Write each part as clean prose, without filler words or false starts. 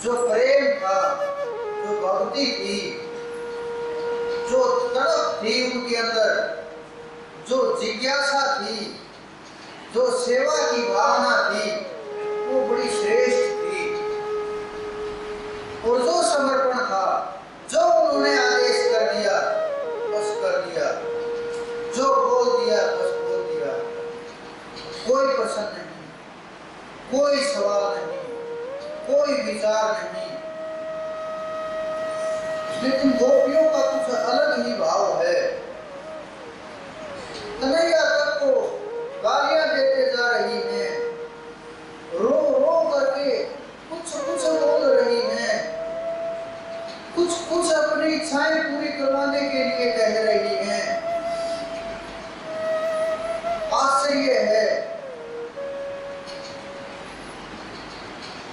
जो प्रेम था, जो भक्ति थी, जो तड़प थी उनके अंदर, जो जिज्ञासा थी, जो सेवा की भावना थी, वो बड़ी श्रेष्ठ थी। और जो समर्पण था, जो उन्होंने आदेश कर दिया बस कर दिया, जो बोल दिया बस बोल दिया, कोई प्रश्न नहीं, कोई सवाल नहीं, कोई विचार नहीं। लेकिन गोपियों का कुछ अलग ही भाव है। कन्हैया तक को गालियां देते जा रही हैं, रो रो करके कुछ कुछ बोल रही हैं, कुछ कुछ अपनी इच्छाएं पूरी करवाने के लिए कह रही हैं। आश्चर्य है,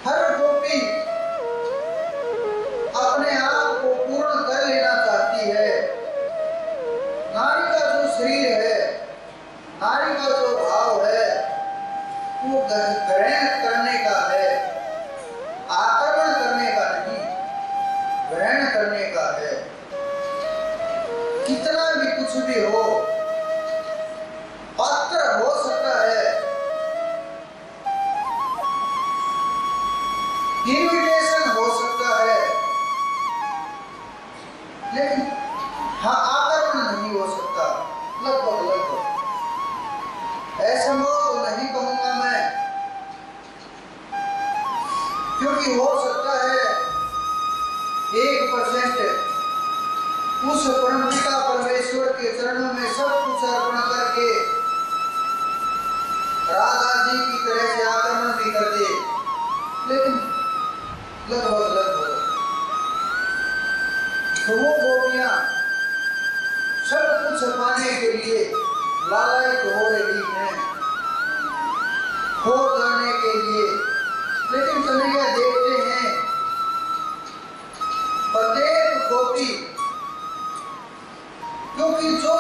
हर गोपी अपने आप को पूर्ण कर लेना चाहती है। नारी का जो शरीर है, नारी का जो भाव है, वो ग्रहण करने का है, आक्रमण करने का नहीं, ग्रहण करने का है। कितना भी कुछ भी हो, पात्र हो सकता है, इन्विटेशन हो सकता है, लेकिन हाँ आक्रमण नहीं हो सकता। लगभग असंभव तो नहीं कहूंगा मैं, क्योंकि हो सकता है 1% उस परमपिता परमेश्वर के चरणों में सब कुछ अर्पण करके राधा जी की तरह से आक्रमण भी कर दे, लेकिन लगभग तो वो गोपियां सब कुछ पाने के लिए लालायित हो रही हैं, खो जाने के लिए। लेकिन कन्हैया देखते हैं प्रत्येक गोपी, क्योंकि जो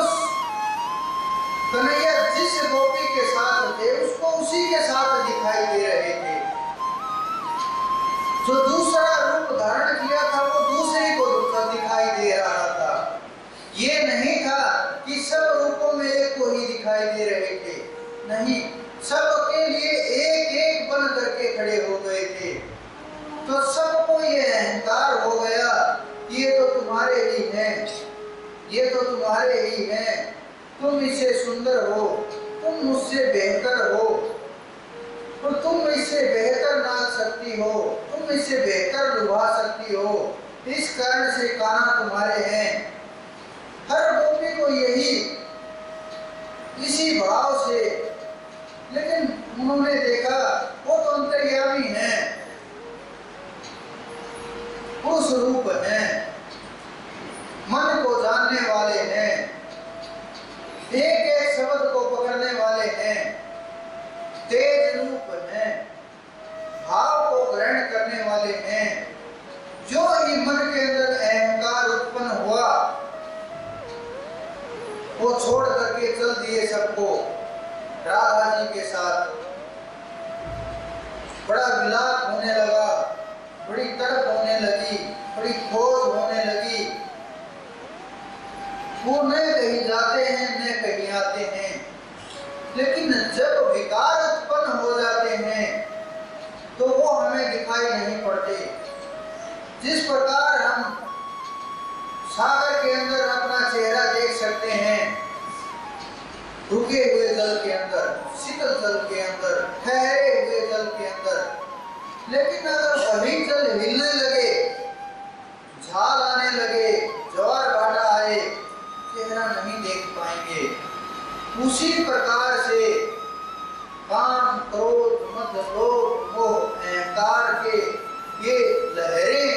कन्हैया जिस गोपी के साथ थे उसको उसी के साथ दिखाई दे रहे थे। जो दूसरा रूप धारण किया था वो दूसरे को दिखाई दे रहा था। ये नहीं था कि सब रूपों में एक को ही दिखाई दे रहे थे, नहीं, सबके लिए एक एक बन करके खड़े हो गए थे। तो सबको ये अहंकार हो गया, ये तो तुम्हारे ही हैं, ये तो तुम्हारे ही हैं, तुम इससे सुंदर हो, तुम मुझसे बेहतर हो, तो तुम इससे बेहतर नाच सकती हो, तुम इससे बेहतर लुभा सकती हो, इस कारण से कान्हा तुम्हारे हैं। हर गोपी को यही, इसी भाव से। लेकिन उन्होंने देखा वो तो अंतर्यामी हैं, पुरुष रूप हैं, मन को जानने वाले हैं, एक एक शब्द को पकड़ने वाले हैं, तेज रूप हैं, भाव को ग्रहण करने वाले हैं। जो ही मन के अंदर अहंकार उत्पन्न हुआ वो छोड़ करके चल दिए सबको राधा जी के साथ। बड़ा विलाप होने लगा, बड़ी तड़प होने लगी, बड़ी खोज होने लगी। वो न कहीं जाते हैं न कहीं आते हैं, लेकिन जब विकार उत्पन्न हो जाते हैं तो वो हमें दिखाई नहीं पड़ते। जिस प्रकार हम सागर के अंदर अपना चेहरा देख सकते हैं, रुके हुए जल के अंदर, शीतल जल के अंदर, ठहरे हुए जल के अंदर, लेकिन अगर वही जल हिलने लगे, झाल आने लगे, ज्वार भाटा आए, चेहरा नहीं देख पाएंगे। उसी प्रकार से काम, क्रोध, मद, लोभ, मोह, अहंकार के ये लहरें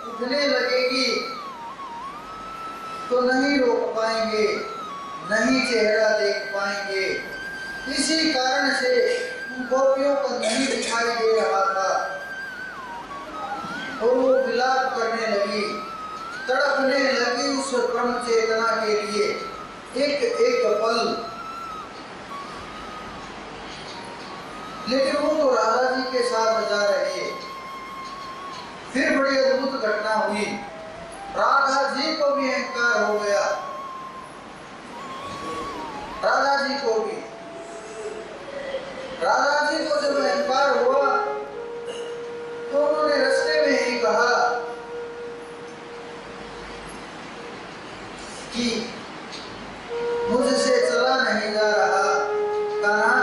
उठने लगेगी तो नहीं रोक पाएंगे, नहीं चेहरा देख पाएंगे। इसी कारण से उन गोपियों को नहीं दिखाई दे रहा था और वो विलाप करने लगी, तड़पने लगी उस ब्रह्म चेतना के लिए। एक एक पल, लेकिन वो तो राधा जी के साथ जा रहे, फिर राधा जी को जब अहंकार हुआ तो उन्होंने रास्ते में ही कहा कि मुझसे चला नहीं जा रहा, कान्हा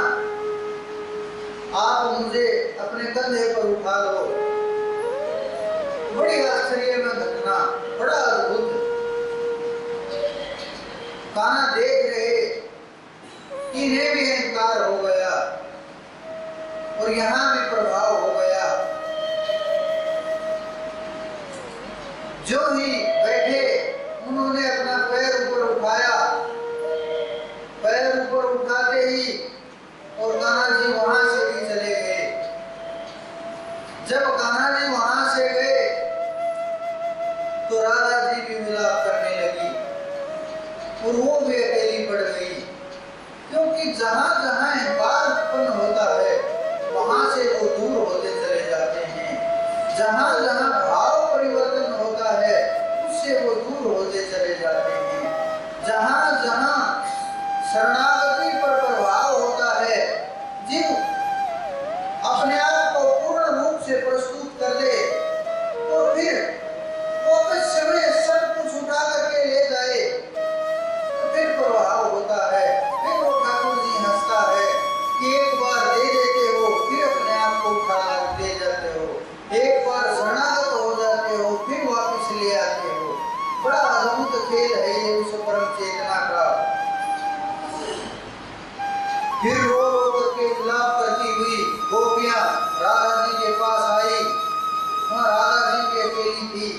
आप मुझे अपने कंधे पर उठा लो। बड़ी आश्चर्य में घटना, बड़ा अद्भुत। कान्हा देख रहे कि इन्हें भी अहंकार हो गया और यहाँ भी प्रभाव हो गया। जो ही बैठे उन्होंने अपना पैर ऊपर उठाया, पैर ऊपर उठाते ही और कान्हा जी वहां से भी चले गए। जब कान्हा जी वहां से गए तो राधा जी भी विलाप करने लगी और वो भी अकेली पड़ गई, क्योंकि जहां जहां अहंकार उत्पन्न होता है वहां से वो दूर होते चले जाते हैं। जहां जहां भाव परिवर्तन होता है उससे वो दूर होते चले जाते हैं। जहां जहां शरणागति पर प्रभाव होता है, जीव अपने आप को पूर्ण रूप से प्रस्तुत कर दे तो फिर वो समय सब कुछ उठा करके ले जाए तो फिर प्रभाव होता है। फिर वो ठाकुर जी हंसता है कि एक बार दे देते हो फिर अपने आप को उठा ले जाते हो, एक बार शरणागत हो जाते हो फिर वापस ले आते हो। बड़ा अद्भुत खेल है ये उस परम चेतना का। फिर रो रो करके विलाप करती हुई गोपियां राधा जी के पास आई। वहाँ राधा जी की अकेली थी।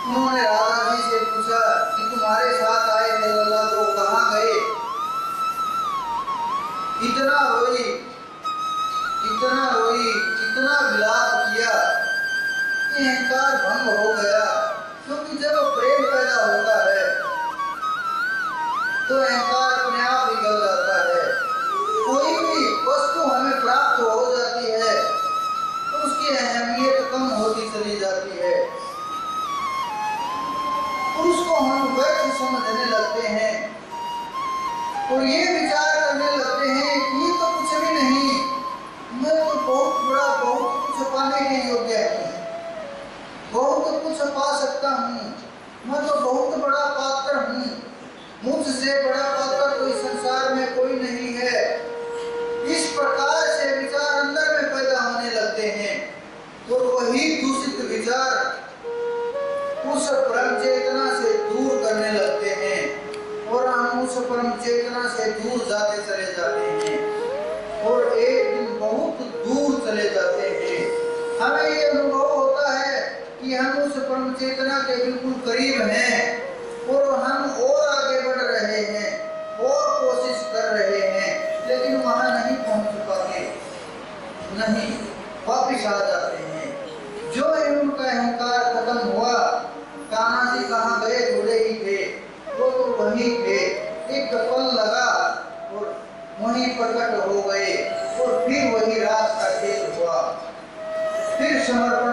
उन्होंने राधा जी से पूछा कि तुम्हारे साथ आए थे लल्ला तो कहाँ गए? इतना रोई, इतना रोई, इतना विलाप किया कि अहंकार भंग हो गया। क्योंकि जब प्रेम पैदा होता है तो अहंकार अपने आप निकल जाता है। कोई भी वस्तु हमें प्राप्त हो जाती है तो उसकी अहमियत कम होती चली जाती है और उसको हम व्यर्थ समझने लगते हैं और ये विचार करने लगते हैं कि ये तो कुछ भी नहीं, मैं तो बहुत बड़ा, बहुत कुछ पाने के योग्य हूँ, बहुत कुछ पा सकता हूँ, मैं तो बहुत बड़ा पात्र हूँ, मुझसे बड़ा पात्र तो इस संसार में कोई नहीं है। इस प्रकार से विचार अंदर में पैदा होने लगते हैं और वही दूषित विचार उस परम चेतना से दूर करने लगते हैं और हम उस परम चेतना से दूर जाते चले जाते हैं और एक दिन बहुत दूर चले जाते हैं। हमें ये अनुभव होता है कि हम उस परम चेतना के बिल्कुल करीब हैं और हम और आगे बढ़ रहे हैं और कोशिश कर रहे हैं, लेकिन वहां नहीं पहुंच पाते, नहीं, वापिस आ जाते हैं। जो ही उनका अहंकार खत्म हुआ, कान्हा जी कहाँ गए? थोड़े ही थे, वो तो वहीं थे। एक पल लगा और वहीं प्रकट हो गए और फिर वही रात का खेल हुआ। फिर समर्पण